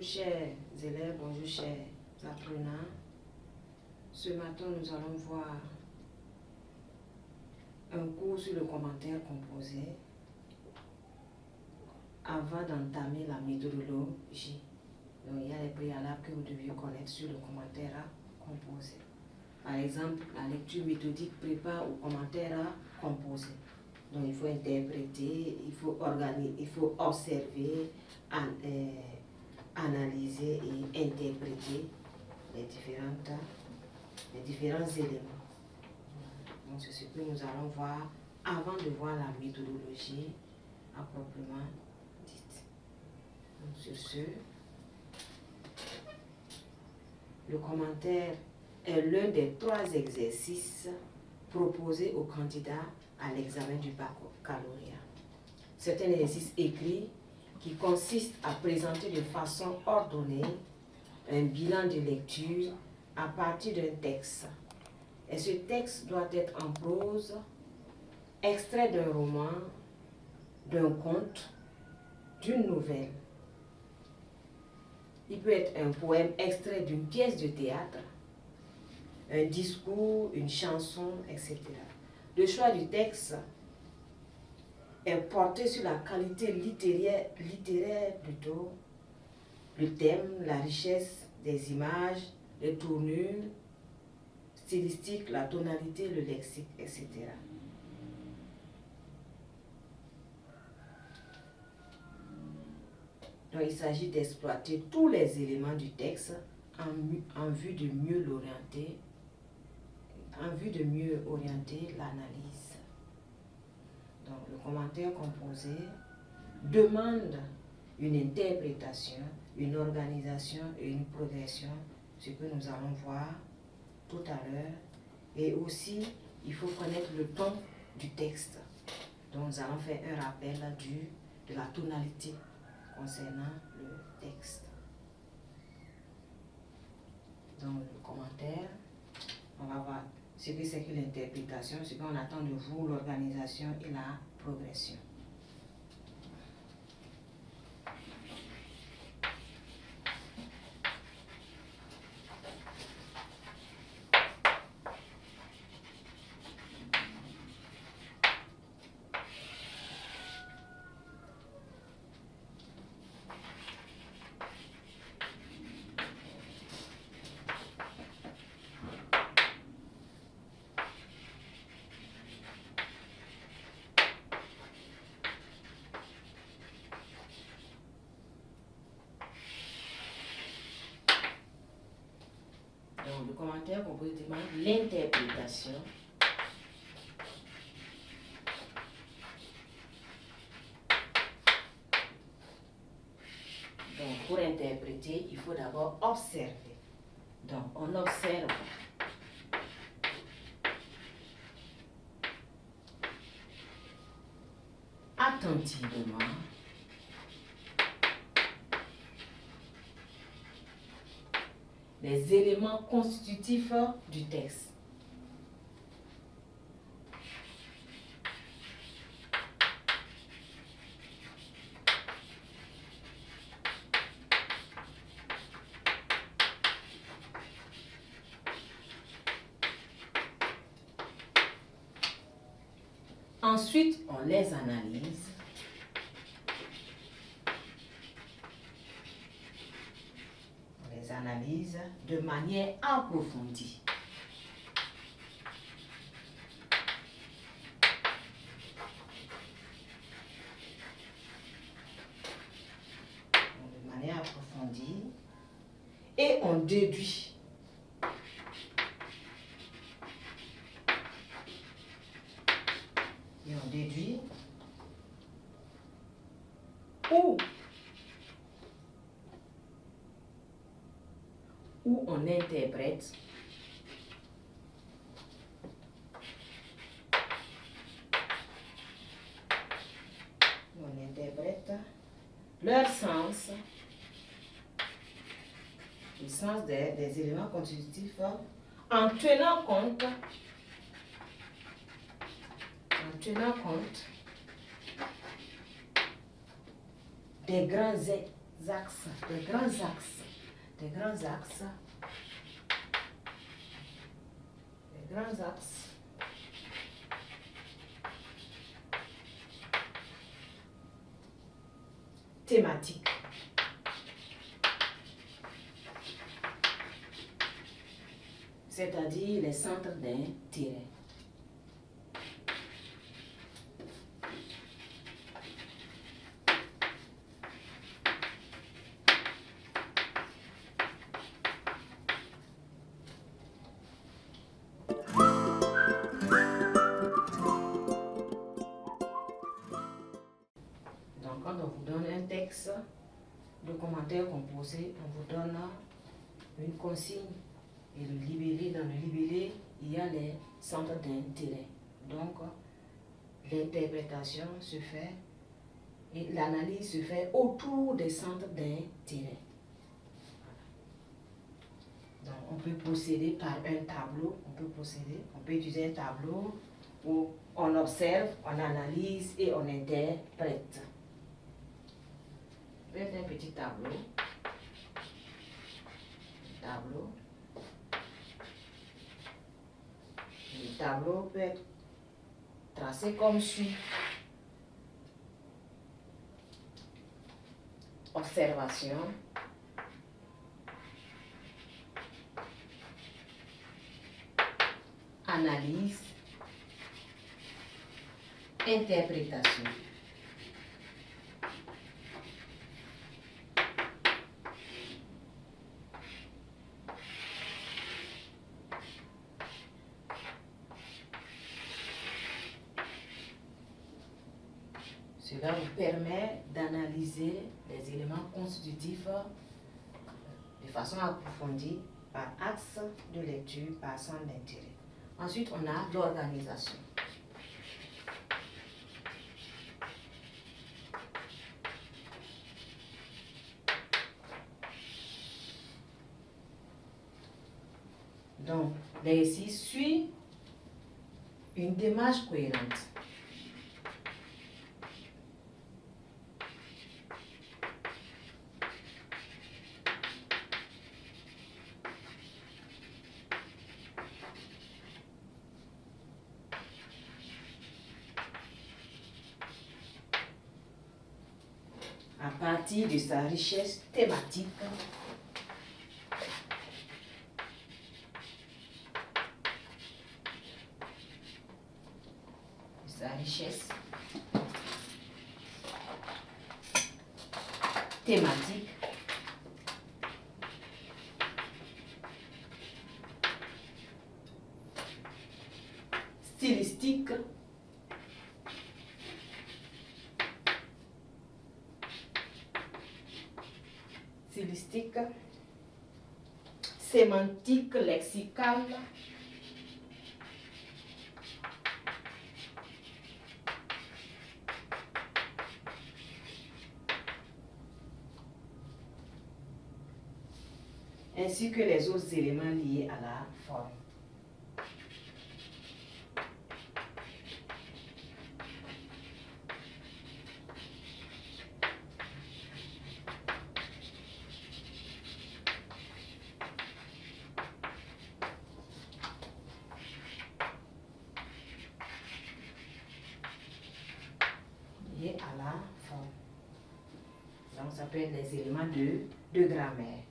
chers élèves, bonjour chers apprenants. Ce matin, nous allons voir un cours sur le commentaire composé avant d'entamer la méthodologie. Donc, il y a les préalables que vous deviez connaître sur le commentaire à composer. Par exemple, la lecture méthodique prépare au commentaire à composer. Donc, il faut interpréter, il faut organiser, il faut observer, analyser et interpréter les différents éléments. Donc, c'est ce que nous allons voir avant de voir la méthodologie à proprement dite. Donc, sur ce, le commentaire est l'un des 3 exercices proposés aux candidats à l'examen du baccalauréat. C'est un exercice écrit qui consiste à présenter de façon ordonnée un bilan de lecture à partir d'un texte. Et ce texte doit être en prose, extrait d'un roman, d'un conte, d'une nouvelle. Il peut être un poème extrait d'une pièce de théâtre, un discours, une chanson, etc. Le choix du texte est porté sur la qualité littéraire plutôt, le thème, la richesse des images, les tournures stylistiques, la tonalité, le lexique, etc. Donc, il s'agit d'exploiter tous les éléments du texte en vue de mieux l'orienter, l'analyse. Donc, le commentaire composé demande une interprétation, une organisation et une progression, ce que nous allons voir tout à l'heure. Et aussi, il faut connaître le ton du texte. Donc, nous allons faire un rappel de la tonalité concernant le texte. Donc, le commentaire, on va voir ce que c'est que l'interprétation, ce qu'on attend de vous, l'organisation et la progression. Donc, le commentaire composé demande l'interprétation. Donc, pour interpréter, il faut d'abord observer. Donc, on observe attentivement les éléments constitutifs du texte. Ensuite, on les analyse. On les analyse de manière approfondie. De manière approfondie. Et on déduit. Et on déduit où on interprète leur sens, le sens des éléments constitutifs en tenant compte des grands axes, des grands axes, des grands axes, des grands axes thématiques. C'est-à-dire les centres d'intérêt. Donc, quand on vous donne un texte de commentaires composés, on vous donne une consigne. Et le libellé, dans le libellé, il y a les centres d'intérêt. Donc, l'interprétation se fait et l'analyse se fait autour des centres d'intérêt. Donc, on peut procéder par un tableau, on peut utiliser un tableau où on observe, on analyse et on interprète. Peut-être un petit tableau. Le tableau peut être tracé comme suit. Observation. Analyse. Interprétation. Cela vous permet d'analyser les éléments constitutifs de façon approfondie par axe de lecture, par centre d'intérêt. Ensuite, on a l'organisation. Donc, l'exercice suit une démarche cohérente. À partir de sa richesse thématique, stylistique, sémantique, lexicale, ainsi que les autres éléments liés à la forme. Liés à la forme. Donc ça peut être les éléments de grammaire.